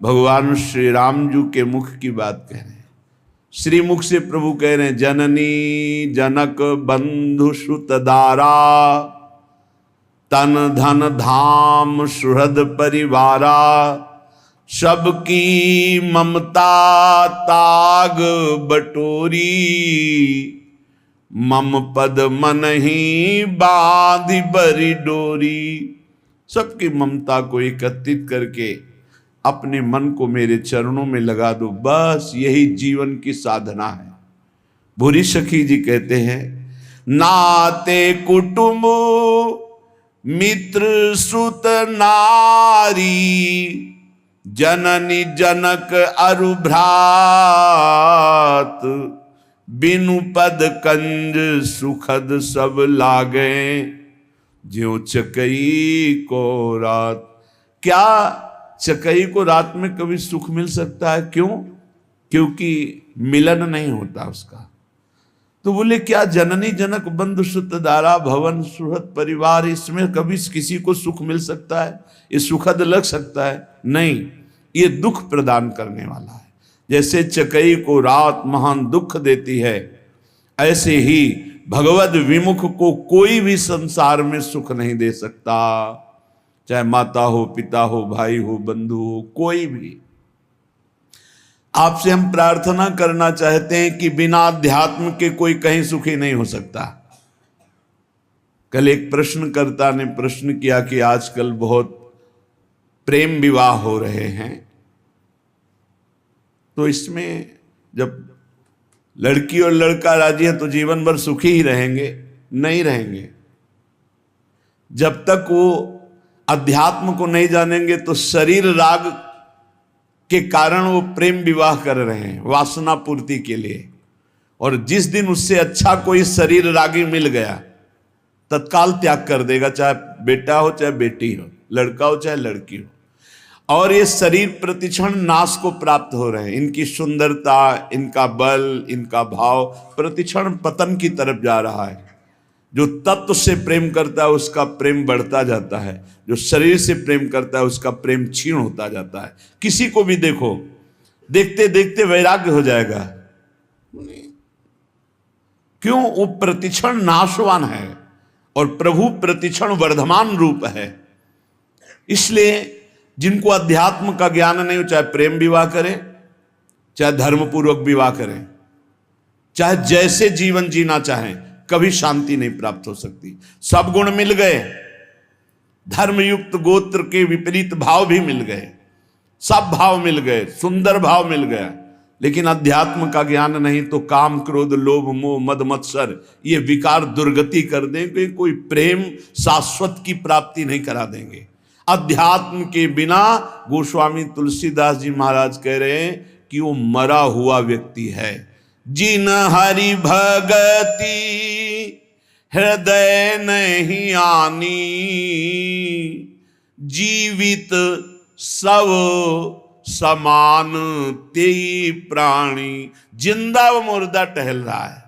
भगवान श्री राम जी के मुख की बात कह रहे हैं। श्रीमुख से प्रभु कह रहे हैं, जननी जनक बंधु सुत दारा, तन धन धाम सुहृद परिवारा, सबकी ममता ताग बटोरी, मम पद मन ही बांधि बरी डोरी। सबकी ममता को एकत्रित करके अपने मन को मेरे चरणों में लगा दो, बस यही जीवन की साधना है। भूरी सखी जी कहते हैं, नाते कुटुंब मित्र सुत नारी, जननी जनक अरु भ्रात, बिनु पद कंज सुखद सब लागे, ज्यों चकई को रात। क्या चकई को रात में कभी सुख मिल सकता है? क्यों? क्योंकि मिलन नहीं होता उसका। तो बोले क्या जननी जनक बंधु सुत दारा भवन सुहृद परिवार, इसमें कभी किसी को सुख मिल सकता है? ये सुखद लग सकता है? नहीं, ये दुख प्रदान करने वाला है। जैसे चकई को रात महान दुख देती है, ऐसे ही भगवद विमुख को कोई भी संसार में सुख नहीं दे सकता। चाहे माता हो, पिता हो, भाई हो, बंधु हो, कोई भी। आपसे हम प्रार्थना करना चाहते हैं कि बिना अध्यात्म के कोई कहीं सुखी नहीं हो सकता। कल एक प्रश्नकर्ता ने प्रश्न किया कि आजकल बहुत प्रेम विवाह हो रहे हैं, तो इसमें जब लड़की और लड़का राजी है तो जीवन भर सुखी ही रहेंगे? नहीं रहेंगे। जब तक वो अध्यात्म को नहीं जानेंगे तो शरीर राग के कारण वो प्रेम विवाह कर रहे हैं वासना पूर्ति के लिए, और जिस दिन उससे अच्छा कोई शरीर रागी मिल गया तत्काल त्याग कर देगा, चाहे बेटा हो चाहे बेटी हो, लड़का हो चाहे लड़की हो। और ये शरीर प्रतिक्षण नाश को प्राप्त हो रहे हैं। इनकी सुंदरता, इनका बल, इनका भाव प्रतिक्षण पतन की तरफ जा रहा है। जो तत्व से प्रेम करता है उसका प्रेम बढ़ता जाता है, जो शरीर से प्रेम करता है उसका प्रेम क्षीण होता जाता है। किसी को भी देखो, देखते देखते वैराग्य हो जाएगा। क्यों? वो प्रतिक्षण नाशवान है और प्रभु प्रतिक्षण वर्धमान रूप है। इसलिए जिनको अध्यात्म का ज्ञान नहीं हो, चाहे प्रेम विवाह करें, चाहे धर्मपूर्वक विवाह करें, चाहे जैसे जीवन जीना चाहें, कभी शांति नहीं प्राप्त हो सकती। सब गुण मिल गए, धर्मयुक्त गोत्र के विपरीत भाव भी मिल गए, सब भाव मिल गए, सुंदर भाव मिल गया, लेकिन अध्यात्म का ज्ञान नहीं तो काम क्रोध लोभ मोह मद मत्सर ये विकार दुर्गति कर देंगे, कोई प्रेम शाश्वत की प्राप्ति नहीं करा देंगे। अध्यात्म के बिना गोस्वामी तुलसीदास जी महाराज कह रहे हैं कि वो मरा हुआ व्यक्ति है। जिन हरि भगति हृदय नहीं आनी, जीवित सब समान तेई प्राणी। जिंदा व मुर्दा टहल रहा है,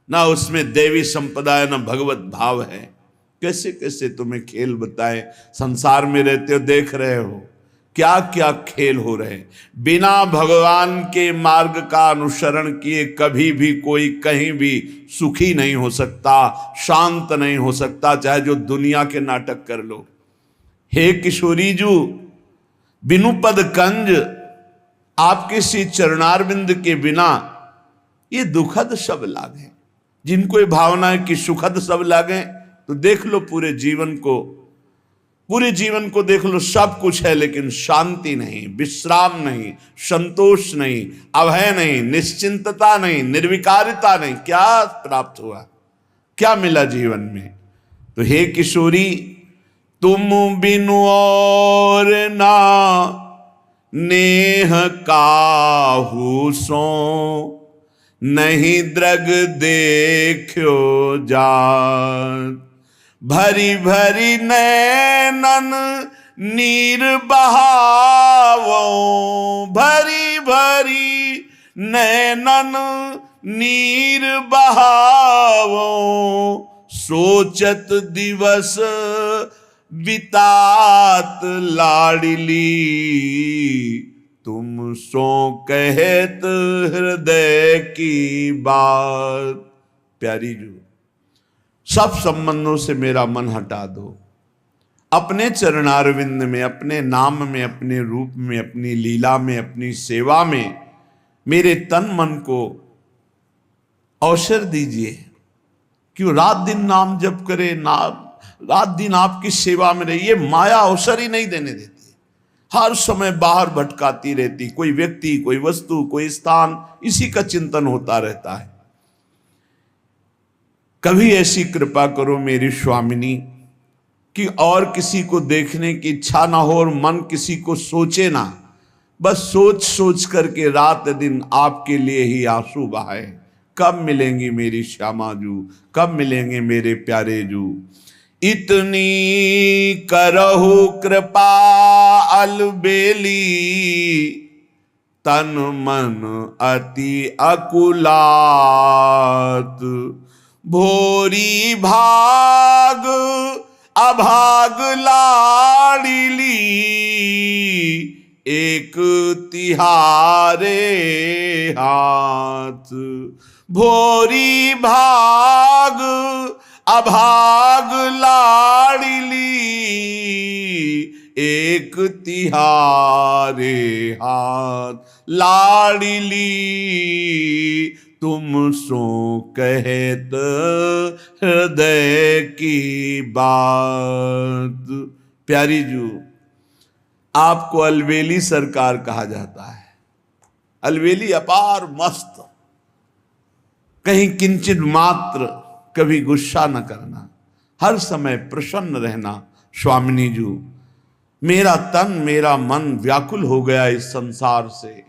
ना उसमें देवी संपदा है, ना भगवत भाव है। कैसे कैसे तुम्हें खेल बताएं, संसार में रहते हो देख रहे हो क्या क्या खेल हो रहे हैं। बिना भगवान के मार्ग का अनुसरण किए कभी भी कोई कहीं भी सुखी नहीं हो सकता, शांत नहीं हो सकता, चाहे जो दुनिया के नाटक कर लो। हे किशोरी जू, बिनु पद कंज, आपके श्री चरणारविंद के बिना ये दुखद सब लागे। जिनको ये भावना है कि सुखद सब लागे, तो देख लो पूरे जीवन को देख लो, सब कुछ है लेकिन शांति नहीं, विश्राम नहीं, संतोष नहीं, अभय नहीं, निश्चिंतता नहीं, निर्विकारिता नहीं। क्या प्राप्त हुआ? क्या मिला जीवन में? तो हे किशोरी, तुम बिनु और ना नेह काहू सो, नहीं द्रग देखो जात। भरी भरी नैनन नीर बहावो, भरी भरी नैनन नीर बहावो, सोचत दिवस बितात लाडली। तुम सो कहत हृदय की बात। प्यारी जू, सब संबंधों से मेरा मन हटा दो, अपने चरणारविंद में, अपने नाम में, अपने रूप में, अपनी लीला में, अपनी सेवा में मेरे तन मन को अवसर दीजिए। क्यों रात दिन नाम जप करे, रात दिन आपकी सेवा में रहे। ये माया अवसर ही नहीं देने देती, हर समय बाहर भटकाती रहती, कोई व्यक्ति, कोई वस्तु, कोई स्थान, इसी का चिंतन होता रहता है। कभी ऐसी कृपा करो मेरी स्वामिनी कि और किसी को देखने की इच्छा ना हो और मन किसी को सोचे ना, बस सोच सोच करके रात दिन आपके लिए ही आंसू बहाए। कब मिलेंगी मेरी श्यामा जू, कब मिलेंगे मेरे प्यारे जू। इतनी करहु कृपा अलबेली, तन मन अति अकुलात। भोरी भाग अभाग लाडिली, एक तिहारे हाथ। भोरी भाग अभाग लाडिली, एक तिहारे हाथ। लाडिली तुम सो कहत हृदय की बात। प्यारी जू, आपको अलवेली सरकार कहा जाता है। अलवेली अपार मस्त, कहीं किंचित मात्र कभी गुस्सा न करना, हर समय प्रसन्न रहना। स्वामिनी जू, मेरा तन मेरा मन व्याकुल हो गया इस संसार से।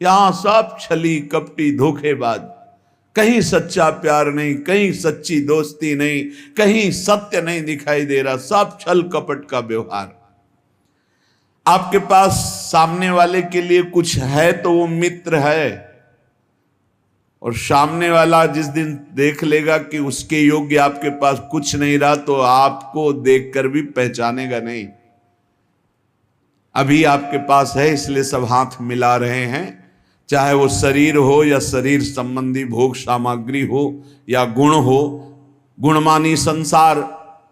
यहां सब छली कपटी धोखेबाज, कहीं सच्चा प्यार नहीं, कहीं सच्ची दोस्ती नहीं, कहीं सत्य नहीं दिखाई दे रहा, सब छल कपट का व्यवहार। आपके पास सामने वाले के लिए कुछ है तो वो मित्र है, और सामने वाला जिस दिन देख लेगा कि उसके योग्य आपके पास कुछ नहीं रहा तो आपको देखकर भी पहचानेगा नहीं। अभी आपके पास है इसलिए सब हाथ मिला रहे हैं, चाहे वो शरीर हो या शरीर संबंधी भोग सामग्री हो या गुण हो, गुणमानी संसार।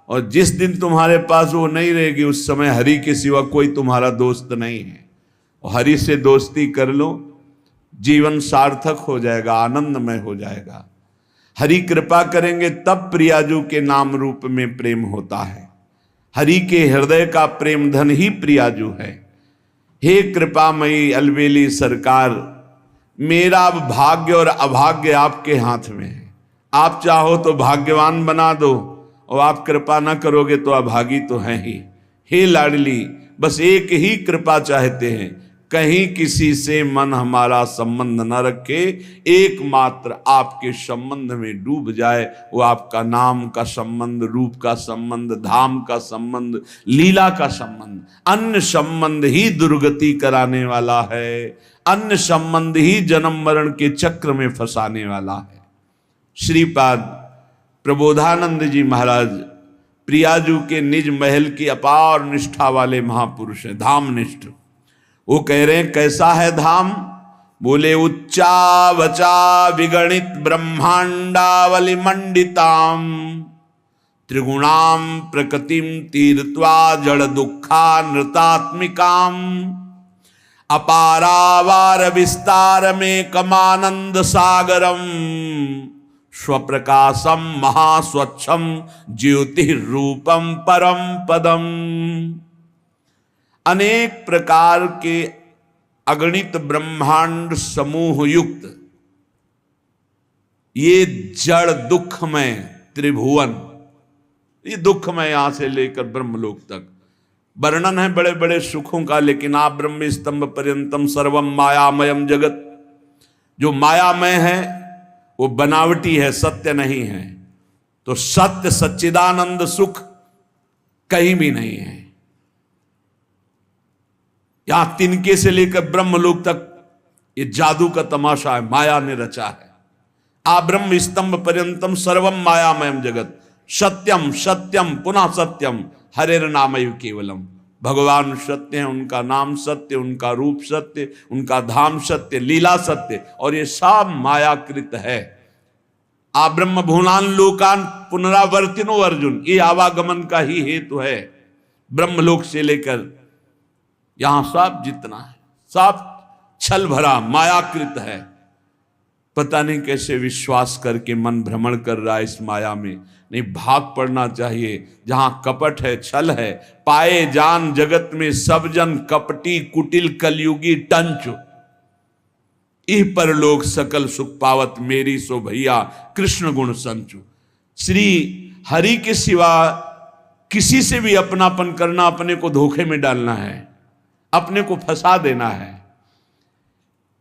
और जिस दिन तुम्हारे पास वो नहीं रहेगी उस समय हरि के सिवा कोई तुम्हारा दोस्त नहीं है। हरि से दोस्ती कर लो, जीवन सार्थक हो जाएगा, आनंदमय हो जाएगा। हरि कृपा करेंगे तब प्रियाजू के नाम रूप में प्रेम होता है। हरि के हृदय का प्रेम धन ही प्रियाजू है। हे कृपामयी अलवेली सरकार, मेरा भाग्य और अभाग्य आपके हाथ में है। आप चाहो तो भाग्यवान बना दो, और आप कृपा न करोगे तो अभागी तो हैं ही। हे लाडली, बस एक ही कृपा चाहते हैं, कहीं किसी से मन हमारा संबंध न रखे, एकमात्र आपके संबंध में डूब जाए। वो आपका नाम का संबंध, रूप का संबंध, धाम का संबंध, लीला का संबंध। अन्य संबंध ही दुर्गति कराने वाला है, अन्य संबंध ही जन्म मरण के चक्र में फंसाने वाला है। श्रीपाद प्रबोधानंद जी महाराज प्रियाजू के निज महल की अपार निष्ठा वाले महापुरुष हैं, धाम निष्ठ। वो कह रहे हैं कैसा है धाम? बोले उच्चा वचा विगणित ब्रह्मांडावली मंडिताम, त्रिगुणाम प्रकृतिम तीर्थवा जड़ दुखा नृतात्मिकाम, अपारावार विस्तार में कमानंद सागरम, स्वप्रकाशम महास्वच्छम ज्योति रूपम परम पदम। अनेक प्रकार के अगणित ब्रह्मांड समूह युक्त ये जड़ दुखमय त्रिभुवन, ये दुखमय यहां से लेकर ब्रह्मलोक तक वर्णन है बड़े बड़े सुखों का। लेकिन आप ब्रह्म स्तंभ पर्यंतम सर्वम मायामयम जगत, जो मायामय है वो बनावटी है, सत्य नहीं है। तो सत्य सच्चिदानंद सुख कहीं भी नहीं है। यहां तिनके से लेकर ब्रह्मलोक तक ये जादू का तमाशा है, माया ने रचा है। आ ब्रह्म स्तंभ पर्यंतम सर्वम मायामयम जगत, सत्यम सत्यम पुनः सत्यम हरेर नामयु केवलम। भगवान सत्य हैं, उनका नाम सत्य, उनका रूप सत्य, उनका धाम सत्य, लीला सत्य, और ये सब मायाकृत है। आ ब्रह्म भुवनान लोकान पुनरावर्तिनो अर्जुन, ये आवागमन का ही हेतु है। ब्रह्मलोक से लेकर यहां सब जितना है सब छल भरा मायाकृत है। पता नहीं कैसे विश्वास करके मन भ्रमण कर रहा है इस माया में। नहीं, भाग पड़ना चाहिए। जहां कपट है, छल है, पाए जान जगत में सब जन कपटी कुटिल कलयुगी टंच, इह पर लोग सकल सुख पावत मेरी सो भैया कृष्ण गुण संचु। श्री हरि के सिवा किसी से भी अपनापन करना अपने को धोखे में डालना है, अपने को फंसा देना है।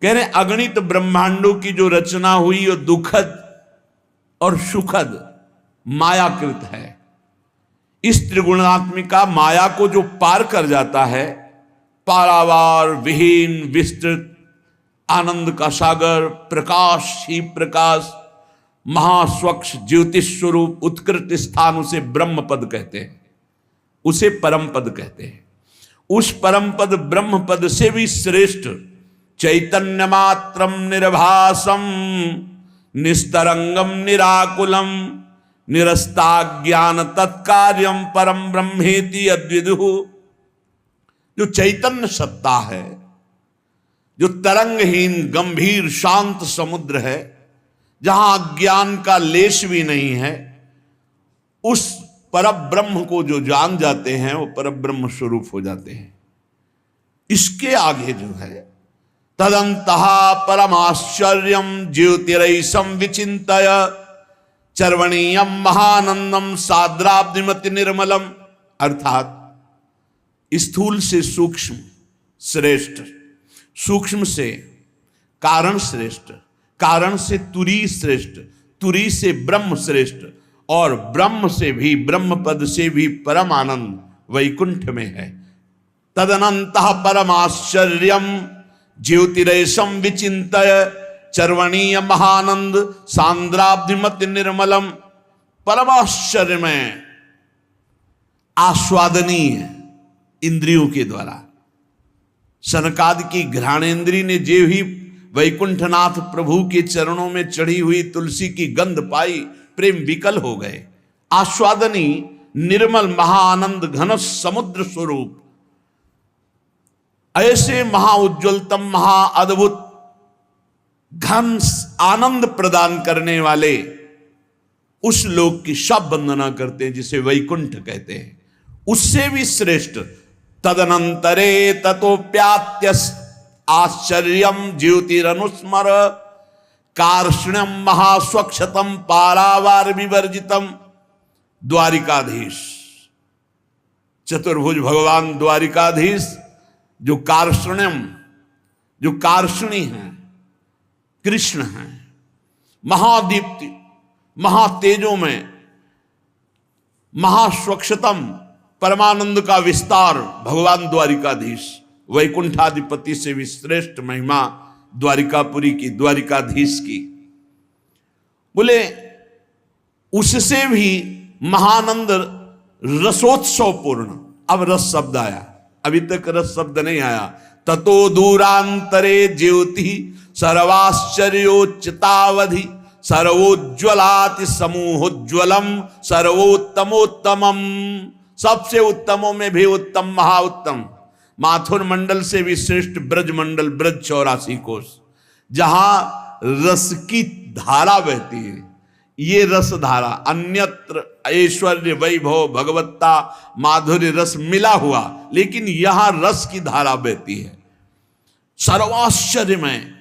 कह रहे अगणित ब्रह्मांडों की जो रचना हुई वो दुखद और सुखद मायाकृत है। इस त्रिगुणात्मिका माया को जो पार कर जाता है, पारावार विहीन विस्तृत आनंद का सागर, प्रकाश ही प्रकाश, महास्वच्छ ज्योतिष स्वरूप उत्कृष्ट स्थान, उसे ब्रह्म पद कहते हैं, उसे परम पद कहते हैं। उस परम पद ब्रह्म पद से भी श्रेष्ठ चैतन्य मात्रम निर्भासम निस्तरंगम निराकुलम निरस्ताज्ञान तत्कार्यम परम ब्रह्मेति अद्विदुः, जो चैतन्य सत्ता है, जो तरंगहीन गंभीर शांत समुद्र है, जहां ज्ञान का लेश भी नहीं है, उस परब्रह्म को जो जान जाते हैं वो परब्रह्म स्वरूप हो जाते हैं। इसके आगे जो है तदंतः परमाश्चर्यम ज्योतिरैसम विचिंतय चर्वणीयम महानंदम साद्राब्धिमति निर्मलम, अर्थात स्थूल से सूक्ष्म श्रेष्ठ, सूक्ष्म से कारण श्रेष्ठ, कारण से तुरी श्रेष्ठ, तुरी से ब्रह्म श्रेष्ठ, और ब्रह्म से भी, ब्रह्म पद से भी परम आनंद वैकुंठ में है। तदनंतः परमाश्चर्यम ज्योतिरेशम विचिंतय चर्वणीय महानंद सांद्राब्धिमति निर्मलम, परमाश्चर्य में आस्वादनीय इंद्रियों के द्वारा। सनकादि की घ्राणेन्द्री ने जे ही वैकुंठनाथ प्रभु के चरणों में चढ़ी हुई तुलसी की गंध पाई, प्रेम विकल हो गए। आस्वादनी निर्मल महाआनंद घन समुद्र स्वरूप, ऐसे महाउज्ज्वलतम महाअद्भुत घन आनंद प्रदान करने वाले उस लोक की सब वंदना करते हैं जिसे वैकुंठ कहते हैं। उससे भी श्रेष्ठ तदनंतरे ततोप्यात्य आश्चर्यम ज्योतिरनुस्मर कार्ष्ण्यम महास्वच्छतम पारावार विवर्जितम, द्वारिकाधीश चतुर्भुज भगवान द्वारिकाधीश जो कार्ष्ण्यम, जो कार्ष्णी हैं, कृष्ण हैं, महादीप्ति महातेजों में महास्वच्छतम परमानंद का विस्तार भगवान द्वारिकाधीश, वैकुंठाधिपति से भी श्रेष्ठ महिमा द्वारिकापुरी की, द्वारिकाधीश की। बोले उससे भी महानंद रसोत्सव पूर्ण। अब रस शब्द आया, अभी तक रस शब्द नहीं आया। ततो दूरांतरे ज्योति सर्वाश्चर्योच्चतावधि सर्वोज्ज्वलाति समूहोज्ज्वलम सर्वोत्तमोत्तमम, सबसे उत्तमों में भी उत्तम महाउत्तम, माथुर मंडल से भी श्रेष्ठ ब्रज मंडल, ब्रज 84 कोष, जहां रस की धारा बहती है। ये रस धारा अन्यत्र ऐश्वर्य वैभव भगवत्ता माधुर्य रस मिला हुआ, लेकिन यहां रस की धारा बहती है। सर्वाश्चर्य में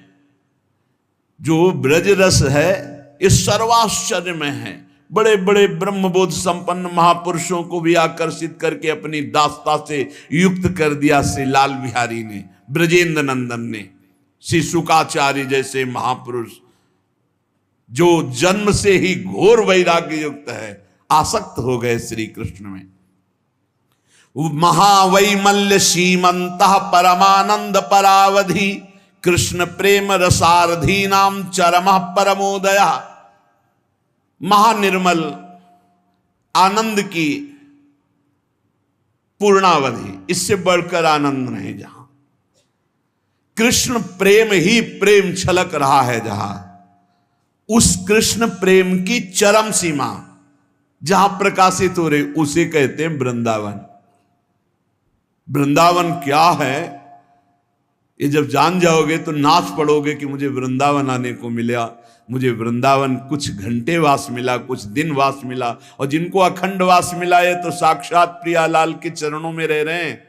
जो ब्रज रस है इस सर्वाश्चर्य में है। बड़े बड़े ब्रह्मबोध संपन्न महापुरुषों को भी आकर्षित करके अपनी दास्ता से युक्त कर दिया श्री लाल बिहारी ने, ब्रजेंद्र नंदन ने। श्री शुकाचार्य जैसे महापुरुष जो जन्म से ही घोर वैराग्य युक्त है, आसक्त हो गए श्री कृष्ण में। महावैमल्य सीमंतः परमानंद परावधि कृष्ण प्रेम रसारधी नाम चरमः परमोदया, महानिर्मल आनंद की पूर्णावधि, इससे बढ़कर आनंद नहीं। जहां कृष्ण प्रेम ही प्रेम छलक रहा है, जहां उस कृष्ण प्रेम की चरम सीमा जहां प्रकाशित हो रही, उसे कहते हैं वृंदावन। वृंदावन क्या है ये जब जान जाओगे तो नाच पड़ोगे कि मुझे वृंदावन आने को मिला, मुझे वृंदावन कुछ घंटे वास मिला, कुछ दिन वास मिला। और जिनको अखंड वास मिला है तो साक्षात प्रियालाल के चरणों में रह रहे हैं,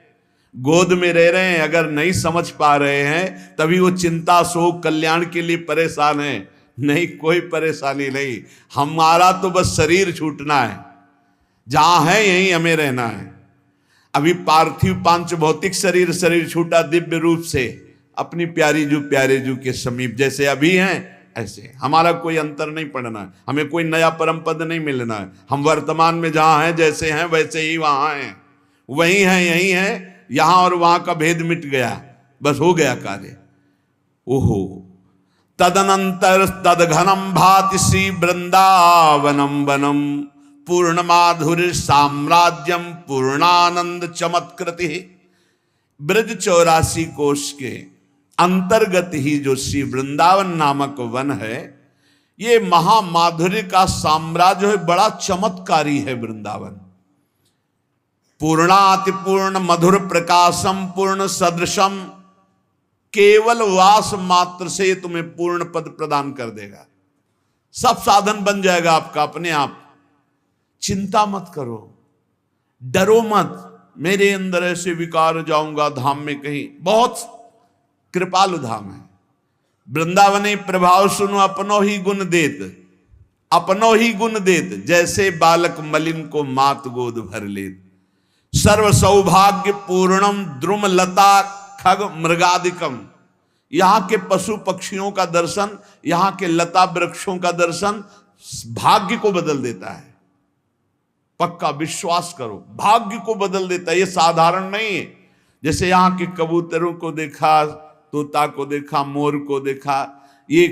गोद में रह रहे हैं। अगर नहीं समझ पा रहे हैं तभी वो चिंता शोक कल्याण के लिए परेशान है। नहीं, कोई परेशानी नहीं, हमारा तो बस शरीर छूटना है, जहां है यहीं हमें रहना है। अभी पार्थिव पांच भौतिक शरीर छूटा दिव्य रूप से अपनी प्यारी जू के समीप, जैसे अभी हैं ऐसे। हमारा कोई अंतर नहीं पड़ना है, हमें कोई नया परम पद नहीं मिलना है। हम वर्तमान में जहां हैं, जैसे हैं वैसे ही वहां हैं, वही हैं यही हैं। यहां और वहां का भेद मिट गया, बस हो गया कार्य। ओहो तदनंतर तदघनम भाति श्री वृंदावनम वनम पूर्ण माधुर्य साम्राज्यम पूर्णानंद चमत्कृति। ब्रज 84 कोश के अंतर्गत ही जो श्री वृंदावन नामक वन है, ये महामाधुर्य का साम्राज्य है, बड़ा चमत्कारी है वृंदावन। पूर्णाति पूर्ण मधुर प्रकाशम पूर्ण सदृशम, केवल वास मात्र से तुम्हें पूर्ण पद प्रदान कर देगा। सब साधन बन जाएगा आपका अपने आप। चिंता मत करो, डरो मत, मेरे अंदर ऐसे विकार जाऊंगा धाम में कहीं। बहुत कृपालु धाम है वृंदावने प्रभाव सुनो अपनो ही गुण देत, अपनो ही गुण देत, जैसे बालक मलिन को मात गोद भर लेत। सर्व सौभाग्य पूर्णम द्रुम लता खग मृगादिकम, यहां के पशु पक्षियों का दर्शन, यहां के लता वृक्षों का दर्शन भाग्य को बदल देता है। पक्का विश्वास करो, भाग्य को बदल देता है। ये साधारण नहीं है। जैसे यहां के कबूतरों को देखा, तोता को देखा, मोर को देखा, ये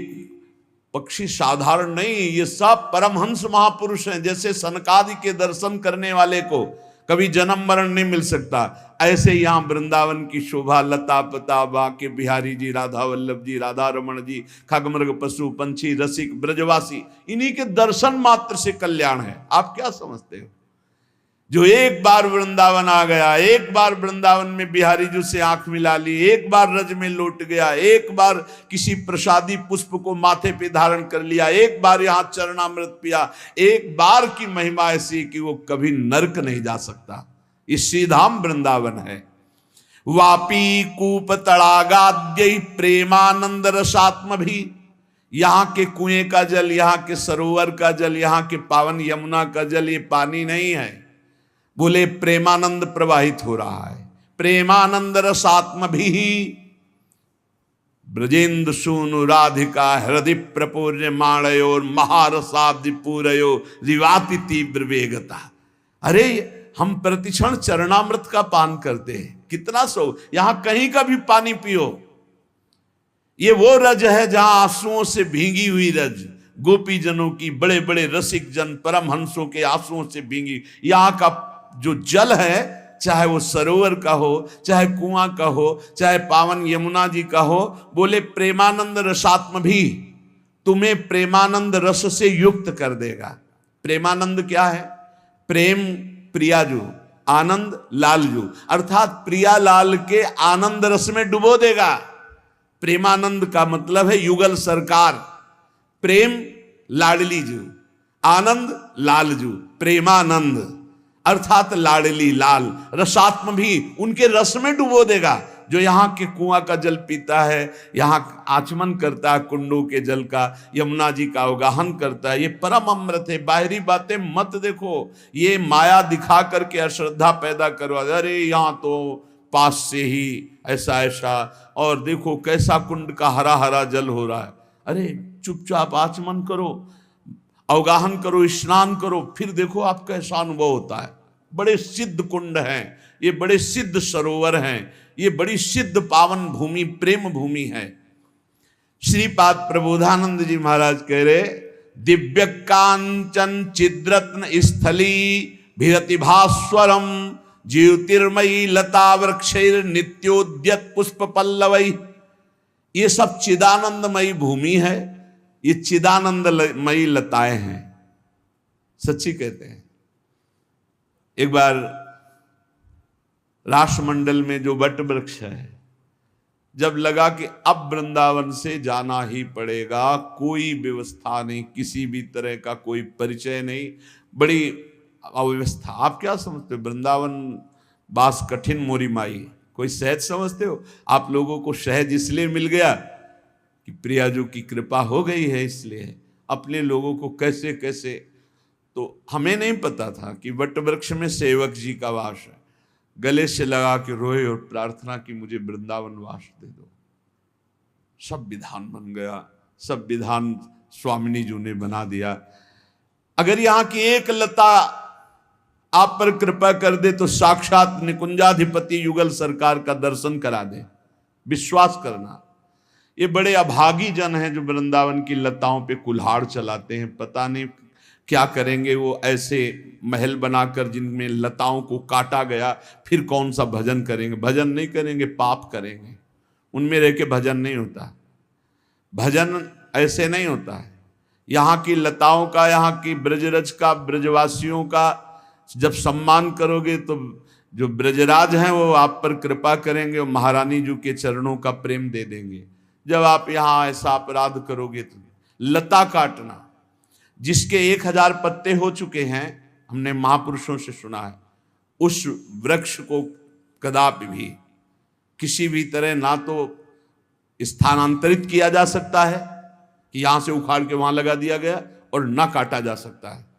पक्षी साधारण नहीं, ये सब परमहंस महापुरुष हैं। जैसे सनकादि के दर्शन करने वाले को कभी जन्म मरण नहीं मिल सकता, ऐसे यहां वृंदावन की शोभा, लता पता, बाके बिहारी जी, राधा वल्लभ जी, राधा रमण जी, खगमृग पशु पंछी रसिक ब्रजवासी, इन्हीं के दर्शन मात्र से कल्याण है। आप क्या समझते हो? जो एक बार वृंदावन आ गया, एक बार वृंदावन में बिहारी जी से आंख मिला ली, एक बार रज में लौट गया, एक बार किसी प्रसादी पुष्प को माथे पे धारण कर लिया, एक बार यहां चरणामृत पिया, एक बार की महिमा ऐसी कि वो कभी नरक नहीं जा सकता। ये श्रीधाम वृंदावन है। वापी कूप तड़ागाद्य प्रेमानंद रसात्म भी, यहाँ के कुएं का जल, यहाँ के सरोवर का जल, यहाँ के पावन यमुना का जल, ये पानी नहीं है, बोले प्रेमानंद प्रवाहित हो रहा है। प्रेमानंद रसात्म भी ब्रजेंद्र सूनु राधिका हृदय प्रपूर्य माणयोर महारसाब्दि पूरयो रिवाति तीव्र वेगता। अरे हम प्रतिक्षण चरणामृत का पान करते हैं, कितना सो, यहां कहीं का भी पानी पियो। ये वो रज है जहां आंसुओं से भींगी हुई रज, गोपी जनों की, बड़े बड़े रसिक जन परमहंसों के आंसुओं से भींगी। यहाँ का जो जल है, चाहे वो सरोवर का हो, चाहे कुआं का हो, चाहे पावन यमुना जी का हो, बोले प्रेमानंद रसात्म भी तुम्हें प्रेमानंद रस से युक्त कर देगा। प्रेमानंद क्या है? प्रेम प्रियाजू, आनंद लालजू, अर्थात प्रिया लाल के आनंद रस में डुबो देगा। प्रेमानंद का मतलब है युगल सरकार। प्रेम लाडली जू, आनंद लालजू, प्रेमानंद अर्थात लाडली लाल। रसात्म भी उनके रस में डुबो देगा। जो यहाँ के कुआं का जल पीता है, यहाँ आचमन करता है कुंडों के जल का, यमुना जी का अवगाहन करता है, ये परम अमृत है। बाहरी बातें मत देखो, ये माया दिखा करके अश्रद्धा पैदा करवा, अरे यहाँ तो पास से ही ऐसा ऐसा, और देखो कैसा कुंड का हरा हरा जल हो रहा है। अरे चुपचाप आचमन करो, अवगाहन करो, स्नान करो, फिर देखो आप कैसा अनुभव होता है। बड़े सिद्ध कुंड हैं ये, बड़े सिद्ध सरोवर हैं ये, बड़ी सिद्ध पावन भूमि, प्रेम भूमि है। श्रीपाद प्रबोधानंद जी महाराज कह रहे, दिव्य कांचन चिद्रत्न स्थली भिरति भास्वरम ज्योतिर्मयी लता वृक्षैर नित्योद्यत पुष्प पल्लवई। ये सब चिदानंदमयी भूमि है, ये चिदानंदमयी लताएं हैं। सच्ची कहते हैं। एक बार राष्ट्रमंडल में जो वट वृक्ष है, जब लगा कि अब वृंदावन से जाना ही पड़ेगा, कोई व्यवस्था नहीं, किसी भी तरह का कोई परिचय नहीं, बड़ी अव्यवस्था। आप क्या समझते हो, वृंदावन बास कठिन मोरी माई, कोई सहज समझते हो? आप लोगों को सहज इसलिए मिल गया कि प्रियाजू की कृपा हो गई है, इसलिए अपने लोगों को कैसे कैसे। तो हमें नहीं पता था कि वट वृक्ष में सेवक जी का वास है। गले से लगा के रोए और प्रार्थना की, मुझे वृंदावन वास दे दो। सब विधान बन गया, सब विधान स्वामिनी जी ने बना दिया। अगर यहाँ की एक लता आप पर कृपा कर दे तो साक्षात निकुंजाधिपति युगल सरकार का दर्शन करा दे। विश्वास करना, ये बड़े अभागी जन हैं जो वृंदावन की लताओं पे कुल्हाड़ चलाते हैं। पता नहीं क्या करेंगे वो, ऐसे महल बनाकर जिनमें लताओं को काटा गया, फिर कौन सा भजन करेंगे? भजन नहीं करेंगे, पाप करेंगे। उनमें रह के भजन नहीं होता, भजन ऐसे नहीं होता है। यहाँ की लताओं का, यहाँ की ब्रजरज का, ब्रजवासियों का जब सम्मान करोगे तो जो ब्रजराज हैं वो आप पर कृपा करेंगे और महारानी जी के चरणों का प्रेम दे देंगे। जब आप यहाँ ऐसा अपराध करोगे तो लता काटना, जिसके 1000 पत्ते हो चुके हैं, हमने महापुरुषों से सुना है, उस वृक्ष को कदापि भी किसी भी तरह ना तो स्थानांतरित किया जा सकता है कि यहां से उखाड़ के वहां लगा दिया गया, और ना काटा जा सकता है।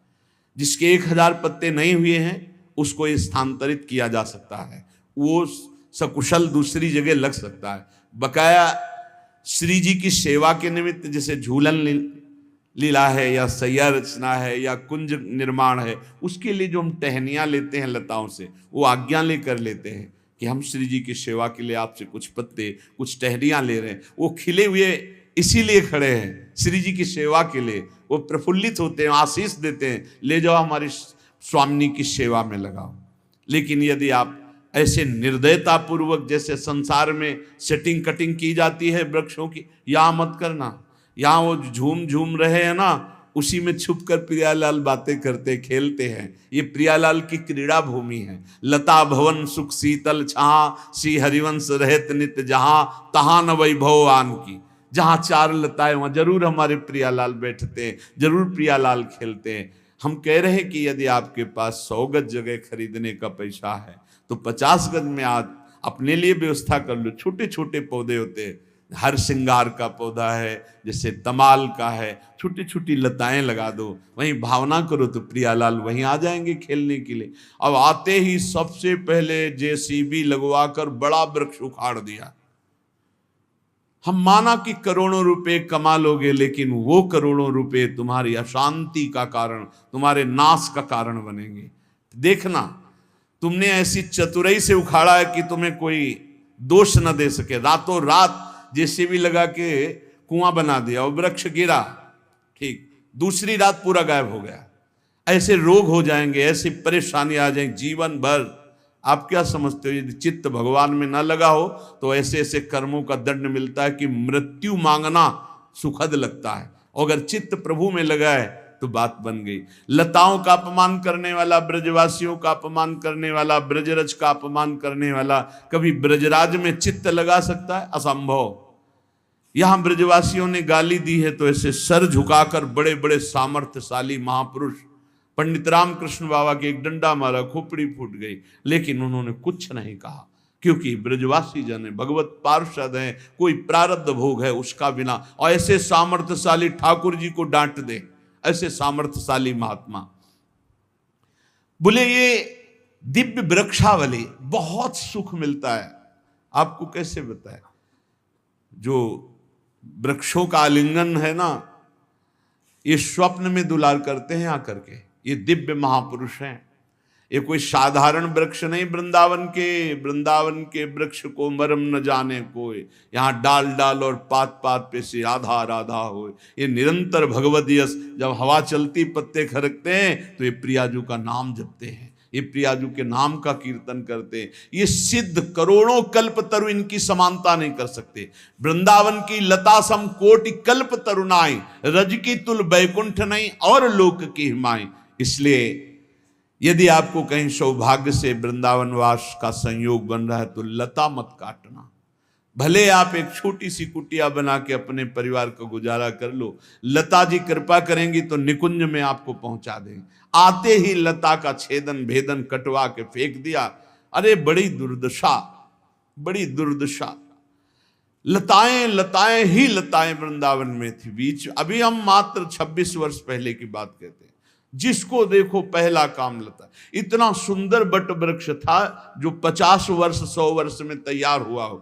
जिसके 1000 पत्ते नहीं हुए हैं उसको स्थानांतरित किया जा सकता है, वो सकुशल दूसरी जगह लग सकता है। बकाया श्री जी की सेवा के निमित्त जैसे झूलन लीला है या सैया रचना है या कुंज निर्माण है, उसके लिए जो हम टहनियाँ लेते हैं लताओं से, वो आज्ञा लेकर लेते हैं कि हम श्री जी की सेवा के लिए आपसे कुछ पत्ते, कुछ टहनियाँ ले रहे हैं। वो खिले हुए इसीलिए खड़े हैं श्री जी की सेवा के लिए, वो प्रफुल्लित होते हैं, आशीष देते हैं, ले जाओ हमारी स्वामिनी की सेवा में लगाओ। लेकिन यदि आप ऐसे निर्दयता पूर्वक जैसे संसार में सेटिंग कटिंग की जाती है वृक्षों की, यहाँ मत करना। यहाँ वो झूम झूम रहे हैं ना, उसी में छुप कर प्रियालाल बातें करते खेलते हैं। ये प्रियालाल की क्रीड़ा भूमि है। लता भवन सुख शीतल छहाँ, श्री हरिवंश रहत नित्य जहाँ, तहाँ न वैभव आन की। जहाँ 4 लताएं वहाँ जरूर हमारे प्रियालाल बैठते हैं, जरूर प्रियालाल खेलते हैं। हम कह रहे हैं कि यदि आपके पास 100 गज जगह खरीदने का पैसा है तो 50 गज में आज अपने लिए व्यवस्था कर लो। छोटे छोटे पौधे होते हैं, हर श्रृंगार का पौधा है, जैसे तमाल का है, छोटी छोटी लताएं लगा दो, वहीं भावना करो तो प्रियालाल वहीं आ जाएंगे खेलने के लिए। अब आते ही सबसे पहले जेसीबी लगवाकर बड़ा वृक्ष उखाड़ दिया। हम माना कि करोड़ों रुपए कमा लोगे, लेकिन वो करोड़ों रुपए तुम्हारी अशांति का कारण, तुम्हारे नाश का कारण बनेंगे। देखना, तुमने ऐसी चतुराई से उखाड़ा है कि तुम्हें कोई दोष न दे सके। रातों रात जैसे भी लगा के कुआं बना दिया, और वृक्ष गिरा, ठीक दूसरी रात पूरा गायब हो गया। ऐसे रोग हो जाएंगे, ऐसी परेशानी आ जाएंगी जीवन भर। आप क्या समझते हो, यदि चित्त भगवान में ना लगा हो तो ऐसे ऐसे कर्मों का दंड मिलता है कि मृत्यु मांगना सुखद लगता है। और अगर चित्त प्रभु में लगा है तो बात बन गई। लताओं का अपमान करने वाला, ब्रजवासियों का अपमान करने वाला, ब्रजरज का अपमान करने वाला कभी ब्रजराज में चित्त लगा सकता है? असंभव। यहां ब्रजवासियों ने गाली दी है तो ऐसे सर झुकाकर बड़े बड़े सामर्थ्यशाली महापुरुष पंडित रामकृष्ण बाबा के एक डंडा मारा, खोपड़ी फूट गई, लेकिन उन्होंने कुछ नहीं कहा, क्योंकि ब्रजवासी जन है, भगवत पार्षद हैं, कोई प्रारब्ध भोग है उसका बिना। और ऐसे सामर्थ्यशाली ठाकुर जी को डांट दे, ऐसे सामर्थ्यशाली महात्मा। बोले ये दिव्य वृक्षावली, बहुत सुख मिलता है। आपको कैसे बताए, जो वृक्षों का आलिंगन है ना, ये स्वप्न में दुलार करते हैं आकर के। ये दिव्य महापुरुष हैं, ये कोई साधारण वृक्ष नहीं। वृंदावन के वृक्ष को मरम न जाने कोई, यहाँ डाल डाल और पात पात पे से राधा राधा हो। ये निरंतर भगवत यश, जब हवा चलती पत्ते खरकते हैं तो ये प्रियाजू का नाम जपते हैं। ये प्रियाजू के नाम का कीर्तन करते हैं। ये सिद्ध करोड़ों कल्प तरु इनकी समानता नहीं कर सकते। वृंदावन की लता सम कोटि कल्प तरुणाई, रज की तुल बैकुंठ नहीं और लोक की हिमाई। इसलिए यदि आपको कहीं सौभाग्य से वृंदावन वास का संयोग बन रहा है तो लता मत काटना। भले आप एक छोटी सी कुटिया बना के अपने परिवार का गुजारा कर लो, लता जी कृपा करेंगी तो निकुंज में आपको पहुंचा देंगे। आते ही लता का छेदन भेदन कटवा के फेंक दिया। अरे बड़ी दुर्दशा, बड़ी दुर्दशा। लताएं लताएं ही लताएं वृंदावन में थी बीच। अभी हम मात्र 26 वर्ष पहले की बात कहते हैं। जिसको देखो पहला काम लता। इतना सुंदर बट वृक्ष था जो 50 वर्ष 100 वर्ष में तैयार हुआ हो,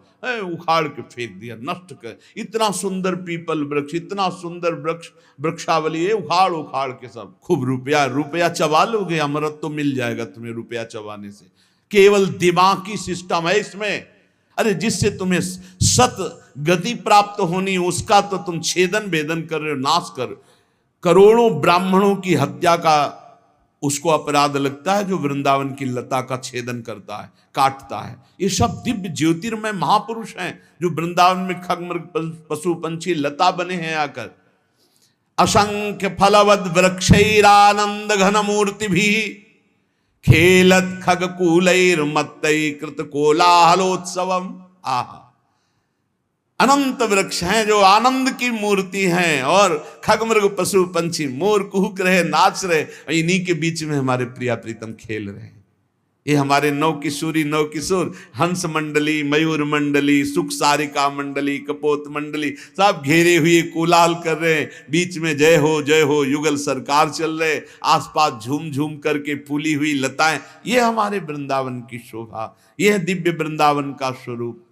उखाड़ के फेंक दिया, नष्ट कर। इतना सुंदर पीपल वृक्ष, इतना सुंदर वृक्ष, वृक्षावली है, उखाड़ उखाड़ के सब। खूब रुपया चबा लोगे, अमृत तो मिल जाएगा तुम्हें रुपया चबाने से। केवल दिमागी सिस्टम है इसमें। अरे जिससे तुम्हें सत गति प्राप्त होनी उसका तो तुम छेदन भेदन कर रहे हो, नाश कर। करोड़ों ब्राह्मणों की हत्या का उसको अपराध लगता है जो वृंदावन की लता का छेदन करता है, काटता है। ये सब दिव्य ज्योतिर्मय महापुरुष हैं जो वृंदावन में खगमृग पशु पंछी लता बने हैं आकर। असंख्य फलवद वृक्षैरानंद घन मूर्ति भी खेलत खगकूलैर मत्तै कृत कोलाहलोत्सवम। आहा, अनंत वृक्ष हैं जो आनंद की मूर्ति हैं और खगमृग पशु पंछी मोर कुहुक रहे, नाच रहे। इन्हीं के बीच में हमारे प्रिया प्रीतम खेल रहे हैं। ये हमारे नौ किशोरी नौ किशोर, हंस मंडली, मयूर मंडली, सुख सारिका मंडली, कपोत मंडली, सब घेरे हुए कोलाहल कर रहे हैं। बीच में जय हो युगल सरकार चल रहे, आसपास झूम झूम करके फूली हुई लताएं। ये हमारे वृंदावन की शोभा, यह दिव्य वृंदावन का स्वरूप।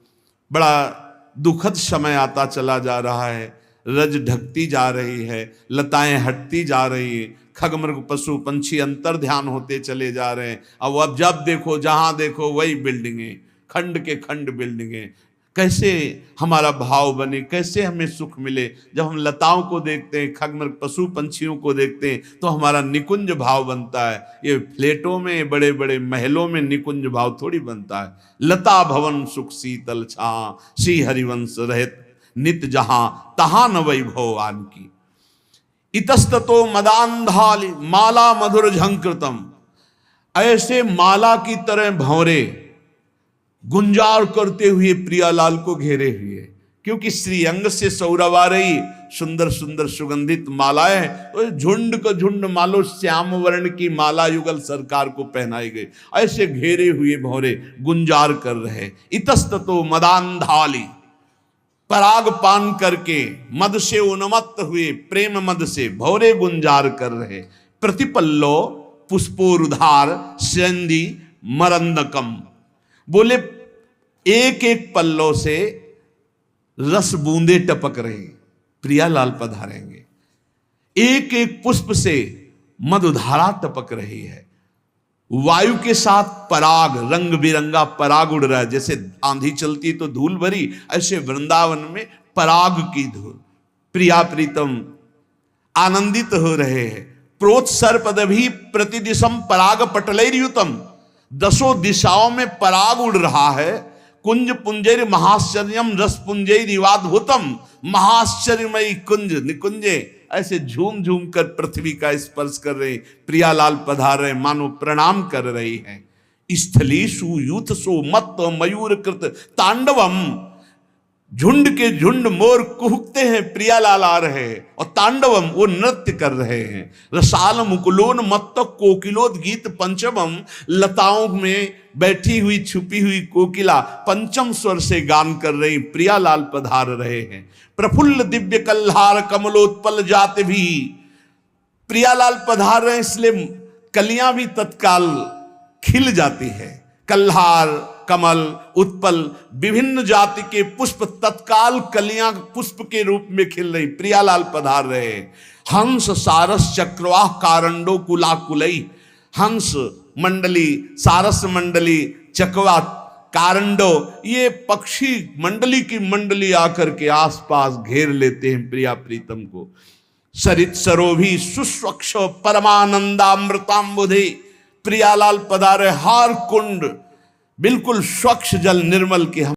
बड़ा दुखद समय आता चला जा रहा है। रज ढकती जा रही है, लताएं हटती जा रही है, खगमृग पशु पंछी अंतर ध्यान होते चले जा रहे हैं। अब जब देखो जहां देखो वही बिल्डिंगें, खंड के खंड बिल्डिंगें। कैसे हमारा भाव बने, कैसे हमें सुख मिले। जब हम लताओं को देखते हैं, खगमृग पशु पंछियों को देखते हैं तो हमारा निकुंज भाव बनता है। ये फ्लैटों में, बड़े बड़े महलों में निकुंज भाव थोड़ी बनता है। लता भवन सुख शीतल छां, श्री हरिवंश रहित नित जहां, तहां न वैभवान की। इतस्ततो मदांधाली माला मधुर झंकृतम। ऐसे माला की तरह भंवरे गुंजार करते हुए प्रियालाल को घेरे हुए, क्योंकि श्रीअंग से सौरभ आ रही सुंदर सुंदर सुगंधित मालाएं। तो झुंड का झुंड मालो श्याम वर्ण की माला युगल सरकार को पहनाई गई। ऐसे घेरे हुए भौरे गुंजार कर रहे। इतस्ततो मदांधाली, पराग पान करके मद से उन्मत्त हुए, प्रेम मद से भौरे गुंजार कर रहे। प्रतिपल्लो पुष्पोरुधार सेंदी मरंदकम। बोले एक एक पल्लों से रस बूंदे टपक रहे, प्रियालाल पधारेंगे। एक एक पुष्प से मधुधारा टपक रही है। वायु के साथ पराग, रंग बिरंगा पराग उड़ रहा है। जैसे आंधी चलती तो धूल भरी, ऐसे वृंदावन में पराग की धूल। प्रिया प्रीतम आनंदित हो रहे हैं। प्रोत्सर्पदभि प्रतिदिशम पराग पटलैर्युतम। 10 दिशाओं में पराग उड़ रहा है। कुंज पुंजैर महाश्चर्यम रस पुंजैर इवाद्भुतम। महाश्चर्यमयी कुंज निकुंजे ऐसे झूम झूम कर पृथ्वी का स्पर्श कर रहे। प्रियालाल पधार रहे, मानो प्रणाम कर रही हैं। स्थलीषु यूथसो मत्त मयूर कृत तांडवम। झुंड के झुंड मोर कुहकते हैं, प्रियालाल आ रहे हैं और तांडवम वो नृत्य कर रहे हैं। रसाल मुकुलोन मत्त कोकिलोद गीत पंचमम। लताओं में बैठी हुई छुपी हुई कोकिला पंचम स्वर से गान कर रही। प्रियालाल पधार रहे हैं। प्रफुल्ल दिव्य कल्हार कमलोत्पल जात भी। प्रियालाल पधार रहे हैं, इसलिए कलियां भी तत्काल खिल जाती है। कल्हार, कमल, उत्पल, विभिन्न जाति के पुष्प तत्काल कलियां पुष्प के रूप में खिल रही। प्रियालाल पधार रहे। हंस सारस चक्रवाह कारंडो कुलाकुलई। हंस मंडली, सारस मंडली, चकवा, कारंडो, ये पक्षी मंडली की मंडली आकर के आसपास घेर लेते हैं प्रिया प्रीतम को। सरित सरोभी सुस्वक्ष परमानंदामृताम्बुधे। प्रियालाल पधारे, हार कुंड बिल्कुल स्वच्छ जल निर्मल की हम